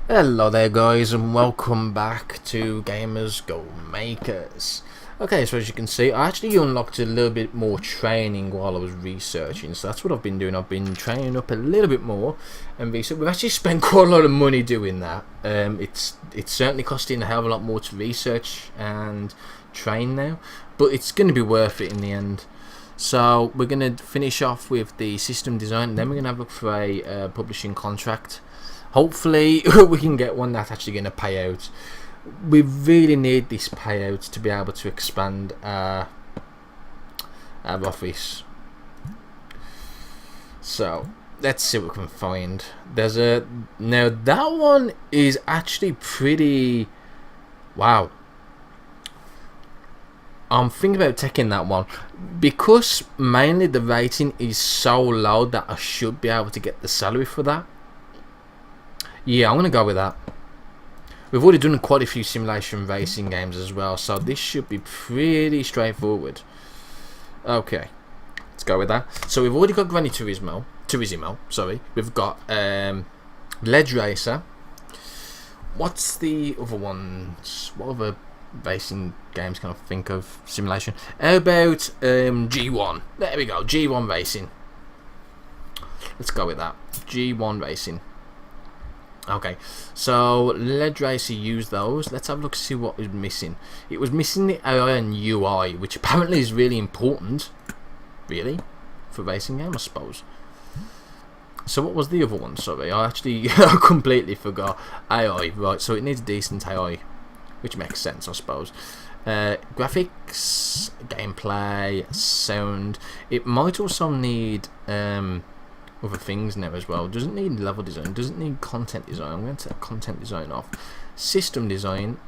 Hello there guys, and welcome back to GamersGoMakers. Okay, so as you can see, I actually unlocked a little bit more training while I was researching, so that's what I've been doing. I've been training up a little bit more and research. We've actually spent quite a lot of money doing that. It's certainly costing a hell of a lot more to research and train now, but it's going to be worth it in the end. So we're going to finish off with the system design, and then we're going to have a look for a publishing contract. Hopefully we can get one that's actually going to pay out. We really need this payout to be able to expand our office. So let's see what we can find. Now that one is actually pretty wow. I'm thinking about taking that one because mainly the rating is so low that I should be able to get the salary for that. Yeah, I'm going to go with that. We've already done quite a few simulation racing games as well, so this should be pretty straightforward. Okay, let's go with that. So we've already got Gran Turismo, sorry. We've got Ledge Racer. What's the other ones? What other racing games can I think of? Simulation. How about G1? There we go, G1 Racing. Let's go with that. G1 Racing. Okay, so Ledge Racer used those. Let's have a look to see what was missing. It was missing the AI and UI, which apparently is really important. Really? For racing game, I suppose. So what was the other one? Sorry, I actually completely forgot. AI, right, so it needs decent AI, which makes sense, I suppose. Graphics, gameplay, sound. It might also need other things now as well. Doesn't need level design, doesn't need content design. I'm going to take content design off. System design.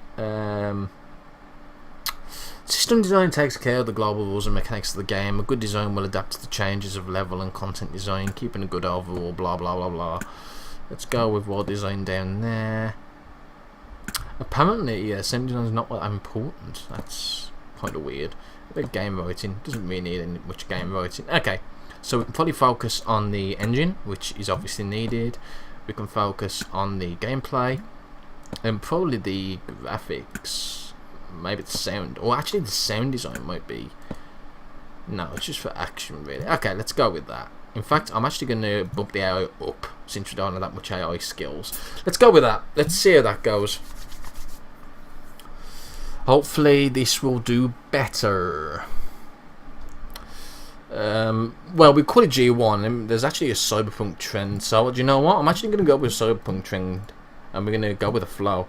System design takes care of the global rules and mechanics of the game. A good design will adapt to the changes of level and content design, keeping a good overall blah blah blah blah. Let's go with world design down there. Apparently, yeah, sound design is not that important. That's kind of weird. A bit of game writing, doesn't really need much game writing. Okay. So we can probably focus on the engine, which is obviously needed. We can focus on the gameplay and probably the graphics, maybe the sound, or actually the sound design might be. No, it's just for action really. Okay, let's go with that. In fact, I'm actually going to bump the AI up since we don't have that much AI skills. Let's go with that. Let's see how that goes. Hopefully this will do better. Well, we call it G1, and there's actually a cyberpunk trend, so do you know what? I'm actually going to go with a cyberpunk trend, and we're going to go with a flow.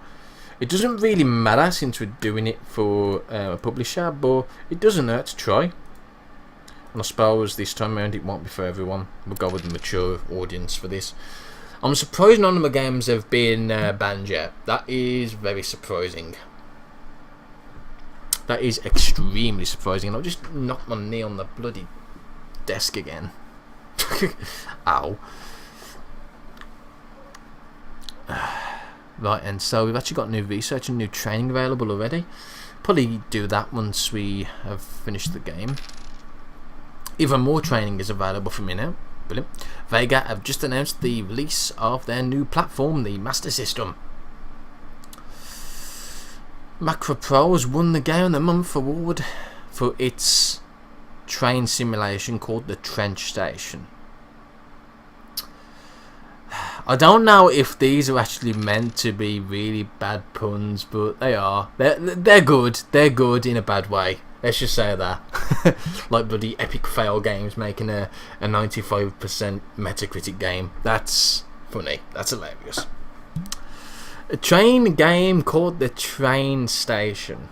It doesn't really matter since we're doing it for a publisher, but it doesn't hurt to try. And I suppose this time around it won't be for everyone. We'll go with the mature audience for this. I'm surprised none of my games have been banned yet. That is very surprising. That is extremely surprising. I'll just knock my knee on the bloody desk again. Ow. Right, and so we've actually got new research and new training available already. Probably do that once we have finished the game. Even more training is available for me now. Brilliant. Vega have just announced the release of their new platform, the Master System. Macro Pros won the Game of the Month award for its train simulation called the Trench Station. I don't know if these are actually meant to be really bad puns, but they are. They're good. They're good in a bad way. Let's just say that. Like bloody Epic Fail Games making a 95% Metacritic game. That's funny. That's hilarious. A train game called the Train Station.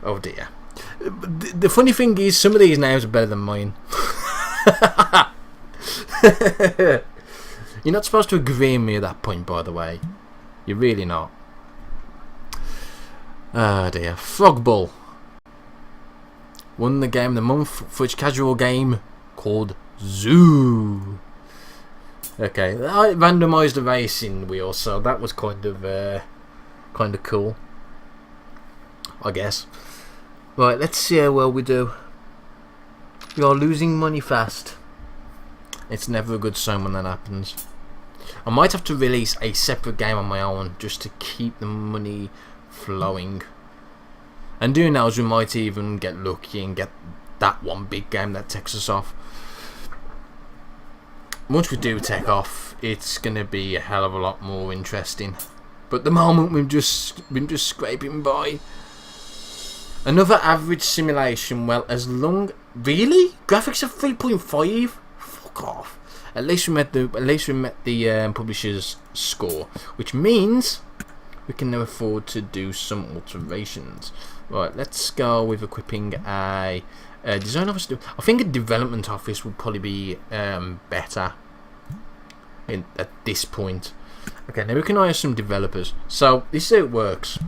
Oh dear. The funny thing is, some of these names are better than mine. You're not supposed to agree with me at that point, by the way. You're really not. Oh dear. Frogball won the Game of the Month for its casual game called Zoo. Okay, I randomised the racing wheel, so that was kind of cool, I guess. Right, let's see how well we do. We are losing money fast. It's never a good sign when that happens. I might have to release a separate game on my own just to keep the money flowing. And who knows, we might even get lucky and get that one big game that takes us off. Once we do take off, it's going to be a hell of a lot more interesting. But at the moment, we've just been scraping by. Another average simulation. Well, as long... Really? Graphics of 3.5? Fuck off. At least we met the publisher's score, which means we can now afford to do some alterations. Right, let's go with equipping a design office. I think a development office would probably be better at this point. Okay, now we can hire some developers. So this is how it works.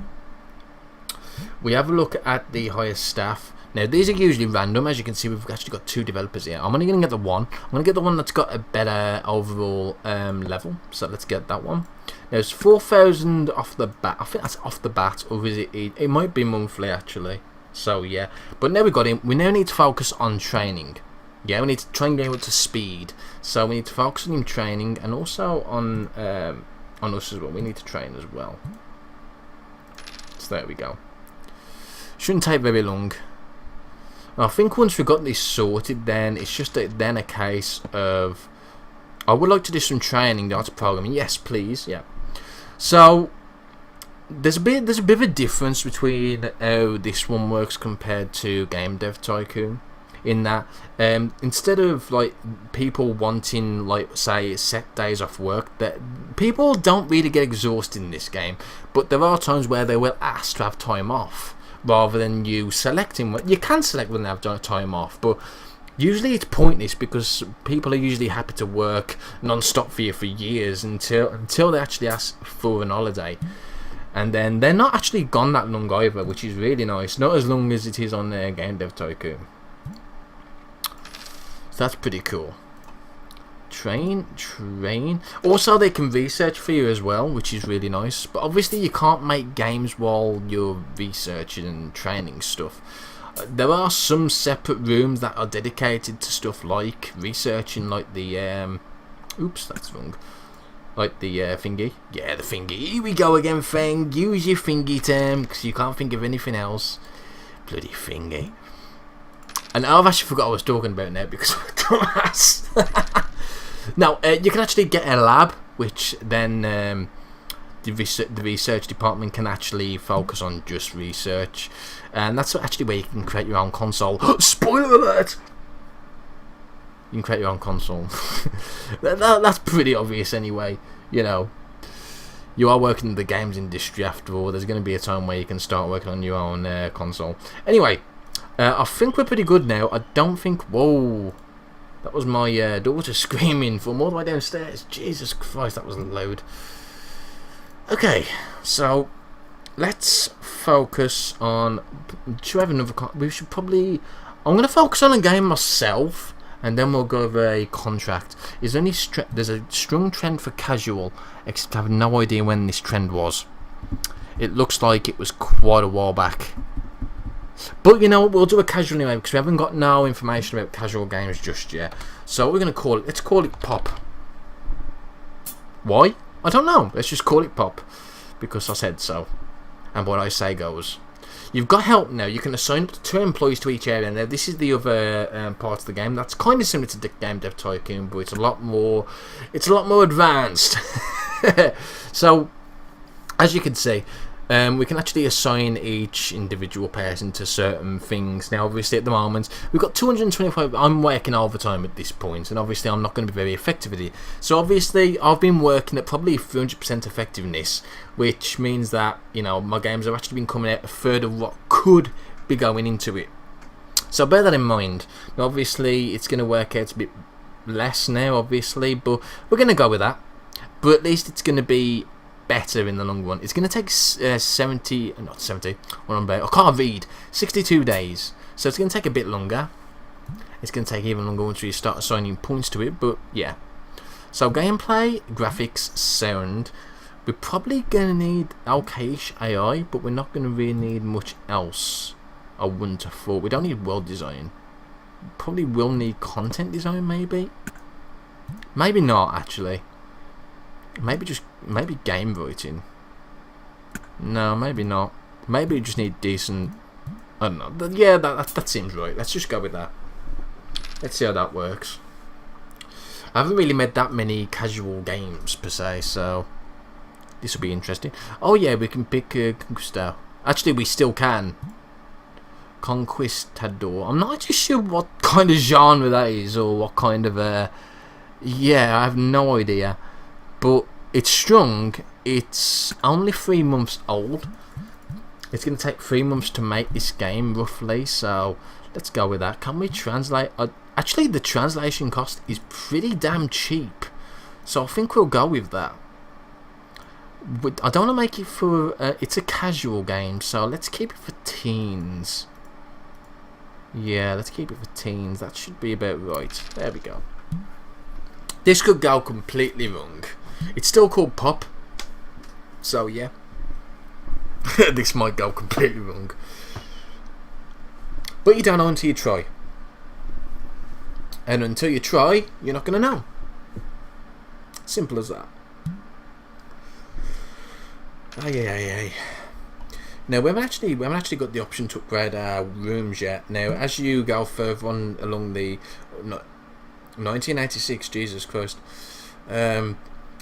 We have a look at the highest staff. Now these are usually random. As you can see, we've actually got 2 developers here. I'm only going to get the one. I'm going to get the one that's got a better overall level. So let's get that one. Now it's 4,000 off the bat. I think that's off the bat, or is it? It might be monthly actually. So yeah, but now we got him. We now need to focus on training. Yeah, we need to try and get him up to speed. So we need to focus on him training, and also on us as well. We need to train as well. So there we go. Shouldn't take very long. I think once we've got this sorted, then it's just then a case of I would like to do some training, the art of programming. Yes, please. Yeah. So there's a bit of a difference between how this one works compared to Game Dev Tycoon, in that instead of like people wanting, like, say, set days off work, that people don't really get exhausted in this game, but there are times where they will ask to have time off rather than you selecting. You can select when they have time off, but usually it's pointless because people are usually happy to work non-stop for you for years until they actually ask for an holiday. And then they're not actually gone that long either, which is really nice. Not as long as it is on Game Dev Tycoon. So that's pretty cool. Train. Also, they can research for you as well, which is really nice. But obviously, you can't make games while you're researching and training stuff. There are some separate rooms that are dedicated to stuff like researching, like the oops, that's wrong. Like the thingy. Yeah, the thingy. Here we go again, Feng. Use your thingy term, because you can't think of anything else. Bloody thingy. And I've actually forgot what I was talking about now because of dumbass. Now, you can actually get a lab, which then the research department can actually focus on just research. And that's actually where you can create your own console. Spoiler alert! You can create your own console. That's pretty obvious anyway. You know, you are working in the games industry after all. There's going to be a time where you can start working on your own console. Anyway, I think we're pretty good now. I don't think... Whoa. That was my daughter screaming from all the way downstairs. Jesus Christ, that was loud. Okay, so let's focus on... Should we have another... We should probably... I'm going to focus on a game myself, and then we'll go over a contract. There's a strong trend for casual, except I have no idea when this trend was. It looks like it was quite a while back. But you know what, we'll do a casual anyway, because we haven't got no information about casual games just yet. So we're going to call it, let's call it Pop. Why? I don't know. Let's just call it Pop, because I said so. And what I say goes. You've got help now. You can assign up to 2 employees to each area. Now this is the other part of the game. That's kind of similar to the Game Dev Tycoon, but it's a lot more advanced. So, as you can see, we can actually assign each individual person to certain things. Now, obviously, at the moment, we've got 225. I'm working overtime at this point, and obviously, I'm not going to be very effective at it. So, obviously, I've been working at probably 300% effectiveness, which means that, you know, my games have actually been coming out a third of what could be going into it. So, bear that in mind. Now, obviously, it's going to work out a bit less now, obviously, but we're going to go with that. But at least it's going to be better in the long run. It's going to take 62 days, so it's going to take a bit longer. It's going to take even longer once we start assigning points to it, but yeah. So gameplay, graphics, sound. We're probably going to need okayish AI, but we're not going to really need much else. I wouldn't have thought. We don't need world design. Probably will need content design, maybe not actually. maybe game writing. No, maybe not. Maybe you just need decent. I don't know. Yeah, that seems right. Let's just go with that. Let's see how that works. I haven't really made that many casual games per se, so this will be interesting. Oh yeah, we can pick Conquistador. Actually, we still can. Conquistador. I'm not actually sure what kind of genre that is, or what kind of yeah, I have no idea. But it's strong. It's only 3 months old. It's going to take 3 months to make this game, roughly. So let's go with that. Can we translate? Actually, the translation cost is pretty damn cheap. So I think we'll go with that. I don't want to make it for... it's a casual game, so let's keep it for teens. Yeah, let's keep it for teens. That should be about right. There we go. This could go completely wrong. It's still called Pop. So, yeah. This might go completely wrong. But you don't know until you try. And until you try, you're not going to know. Simple as that. Aye. Now we haven't actually got the option to upgrade our rooms yet. Now, as you go further on along the 1986, Jesus Christ.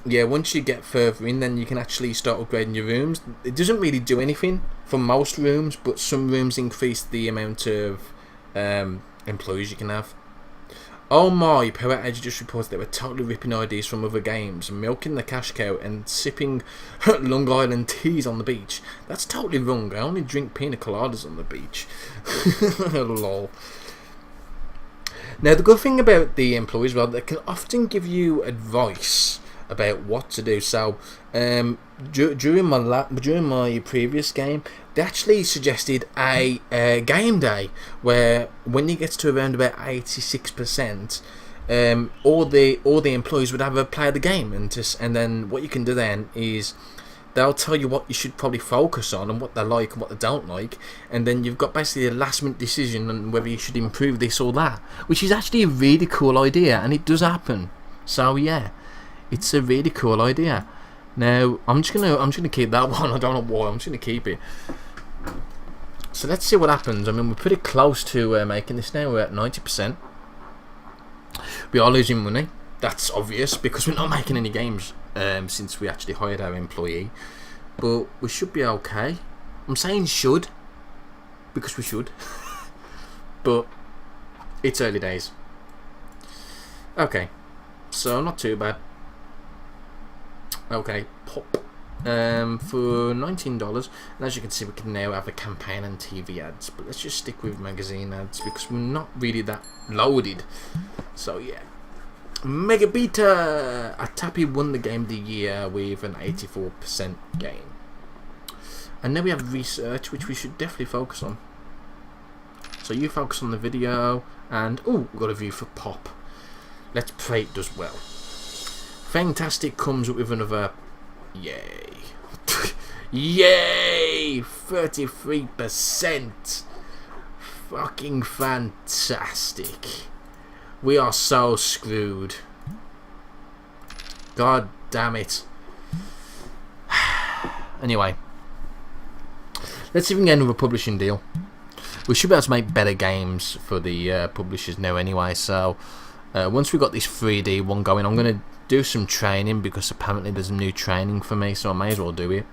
Yeah, once you get further in, then you can actually start upgrading your rooms. It doesn't really do anything for most rooms, but some rooms increase the amount of employees you can have. Oh my, Power Edge just reported they were totally ripping ideas from other games, milking the cash cow and sipping Long Island teas on the beach. That's totally wrong. I only drink pina coladas on the beach. Lol. Now, the good thing about the employees, well, they can often give you advice about what to do. So, during my previous game, they actually suggested a game day where when you get to around about 86%, all the employees would have a play of the game, and then what you can do then is they'll tell you what you should probably focus on and what they like and what they don't like, and then you've got basically a last minute decision on whether you should improve this or that, which is actually a really cool idea, and it does happen. So yeah, it's a really cool idea. Now I'm just gonna keep that one. I don't know why. I'm just gonna keep it. So let's see what happens. I mean, we're pretty close to making this now. We're at 90%. We are losing money. That's obvious because we're not making any games since we actually hired our employee. But we should be okay. I'm saying should because we should. But it's early days. Okay, so not too bad. Okay, Pop. For $19, and as you can see, we can now have a campaign and TV ads, but let's just stick with magazine ads because we're not really that loaded. So yeah, Mega Beta. Atapi won the game of the year with an 84% gain, and now we have research, which we should definitely focus on. So you focus on the video, and oh, we've got a view for Pop. Let's pray it does well. Fantastic comes up with another. Yay. Yay! 33%. Fucking fantastic. We are so screwed. God damn it. Anyway, let's see if we can get another publishing deal. We should be able to make better games for the publishers now anyway. So once we got this 3D one going, I'm going to do some training because apparently there's new training for me, so I may as well do it.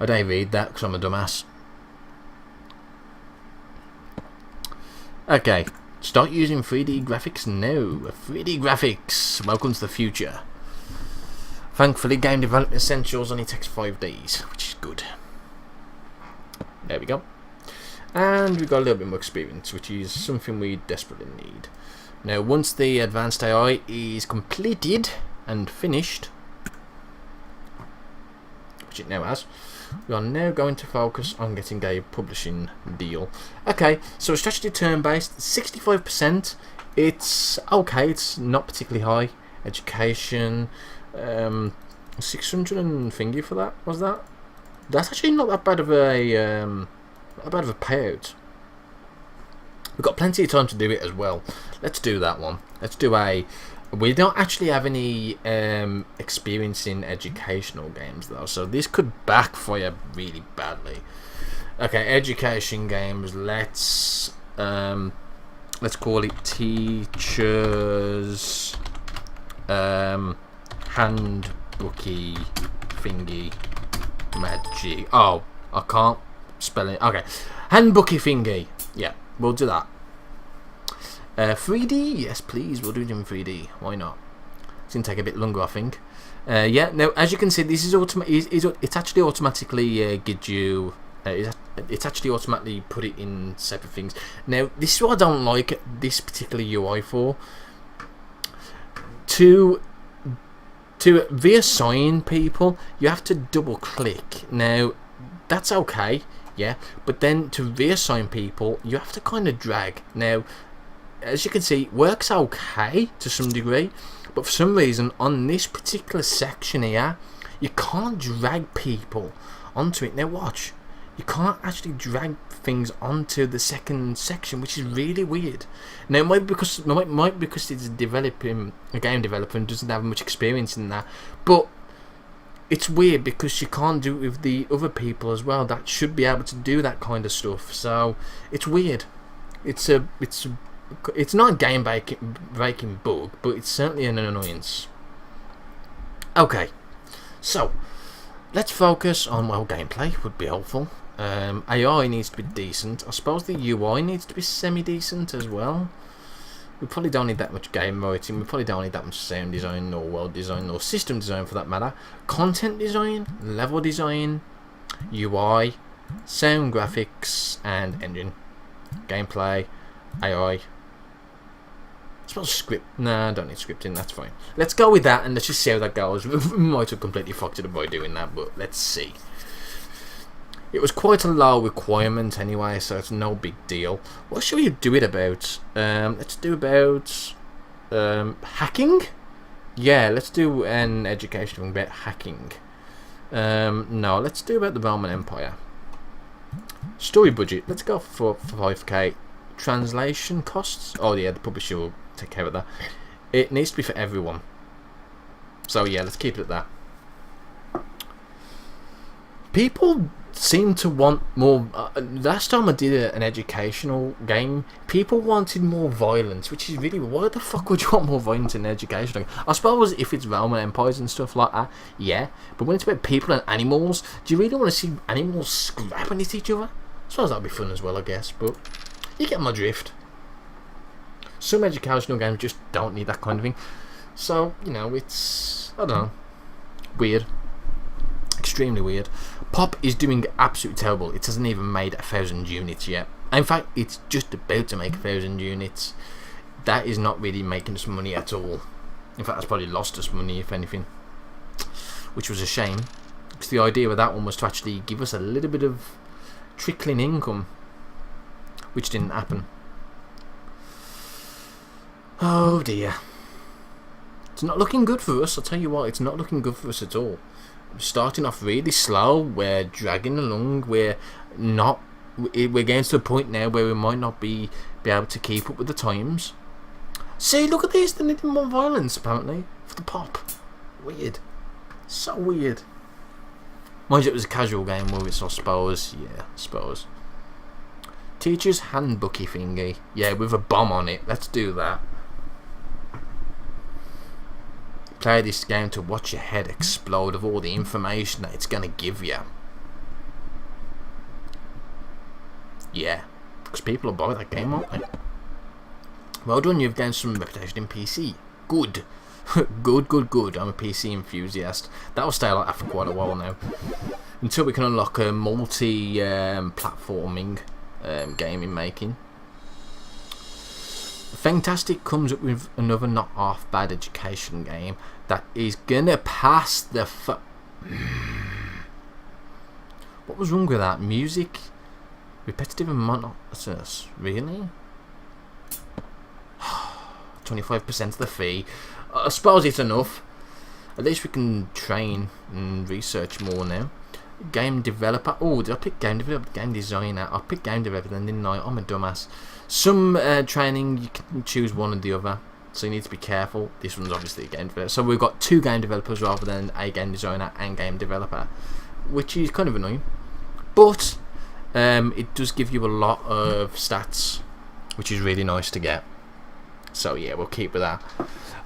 I don't read that because I'm a dumbass. Okay, start using 3D graphics now. 3D graphics, welcome to the future. Thankfully, game development essentials only takes 5 days, which is good. There we go. And we've got a little bit more experience, which is something we desperately need. Now, once the advanced AI is completed and finished, which it now has, we are now going to focus on getting a publishing deal. Okay, so it's actually turn-based, 65%. It's okay, it's not particularly high. Education, 600 and thingy for that, was that? That's actually not that bad of a payout. We've got plenty of time to do it as well. Let's do that one. Let's do a We don't actually have any experience in educational games though, so this could backfire really badly. Okay, education games. Let's call it teachers handbooky thingy magic. Oh, I can't spell it. Okay, handbooky thingy. Yeah, we'll do that. 3D, yes please, we'll do it in 3D. Why not? It's gonna take a bit longer, I think. Yeah. Now, as you can see, this is it's actually automatically gives you. It's actually automatically put it in separate things. Now, this is what I don't like this particular UI for. To reassign people, you have to double click. Now, that's okay, yeah, but then to reassign people, you have to kind of drag. Now, as you can see, it works okay to some degree, but for some reason on this particular section here, you can't drag people onto it. Now watch, you can't actually drag things onto the second section, which is really weird. Now it might be because it's developing a game developer and doesn't have much experience in that, but it's weird because you can't do it with the other people as well that should be able to do that kind of stuff. So it's weird. It's not a game breaking bug, but it's certainly an annoyance. Okay, so let's focus on, well, gameplay would be helpful. AI needs to be decent. I suppose the UI needs to be semi-decent as well. We probably don't need that much game writing. We probably don't need that much sound design or world design or system design for that matter. Content design, level design, UI, sound graphics, and engine. Gameplay, AI. I suppose script. Nah, I don't need scripting. That's fine. Let's go with that and let's just see how that goes. We might have completely fucked it up by doing that, but let's see. It was quite a low requirement anyway, so it's no big deal. What should we do it about? Let's do about hacking. Yeah, let's do an educational about hacking. No, let's do about the Roman Empire. Story budget. Let's go for 5k. Translation costs. Oh yeah, the publisher will take care of that. It needs to be for everyone. So yeah, let's keep it at that. People seem to want more. Last time I did an educational game, people wanted more violence, which is really, why the fuck would you want more violence in an educational game? I suppose if it's Roman empires and stuff like that, yeah, but when it's about people and animals, do you really want to see animals scrapping at each other? I suppose that'd be fun as well, I guess, but you get my drift. Some educational games just don't need that kind of thing, so you know, it's, I don't know, weird. Extremely weird. Pop is doing absolutely terrible. It hasn't even made 1,000 units yet. In fact, it's just about to make 1,000 units. That is not really making us money at all. In fact, that's probably lost us money, if anything. Which was a shame. Because the idea of that one was to actually give us a little bit of trickling income. Which didn't happen. Oh dear. It's not looking good for us, I'll tell you what, it's not looking good for us at all. Starting off really slow, we're dragging along, we're getting to the point now where we might not be able to keep up with the times. See, look at this, they need more violence apparently for the pop. Weird. So weird. Mind you, it was a casual game with it, so I suppose, yeah, I suppose. Teacher's handbooky thingy. Yeah, with a bomb on it, let's do that. Play this game to watch your head explode of all the information that it's gonna give you. Yeah, because people will buy that game, won't they? Well done, you've gained some reputation in PC. Good. good. I'm a PC enthusiast. That'll stay like that for quite a while now. Until we can unlock a multi-platforming gaming making. Fantastic comes up with another not half bad education game that is gonna pass the What was wrong with that? Music? Repetitive and monotonous. Really? 25% of the fee. I suppose it's enough. At least we can train and research more now. Game developer. Oh, did I pick game developer? Game designer. I picked game developer then, didn't I? I'm a dumbass. Some training, you can choose one or the other. so you need to be careful. This one's obviously a game developer, so we've got 2 game developers rather than a game designer and game developer, which is kind of annoying, but it does give you a lot of stats, which is really nice to get. So yeah, we'll keep with that.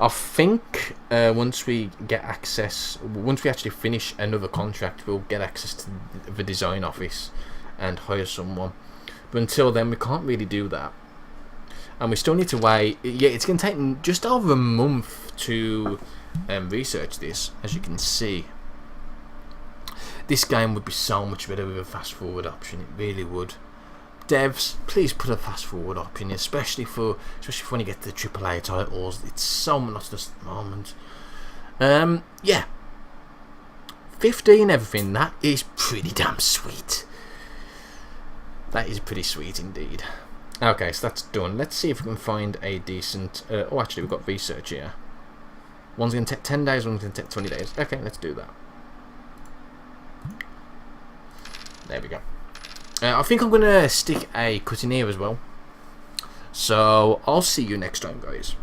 I think once we get access, once we actually finish another contract, we'll get access to the design office and hire someone. But until then, we can't really do that. And we still need to wait. Yeah, it's going to take just over a month to research this, as you can see. This game would be so much better with a fast forward option. It really would. Devs, please put a fast forward option, especially for when you get to the AAA titles. It's so monotonous at the moment. Yeah, 15 everything. That is pretty damn sweet. That is pretty sweet indeed. Okay, so that's done. Let's see if we can find a decent. Oh, actually, we've got research here. One's going to take 10 days. One's going to take 20 days. Okay, let's do that. There we go. I think I'm going to stick a cut in here as well. So I'll see you next time, guys.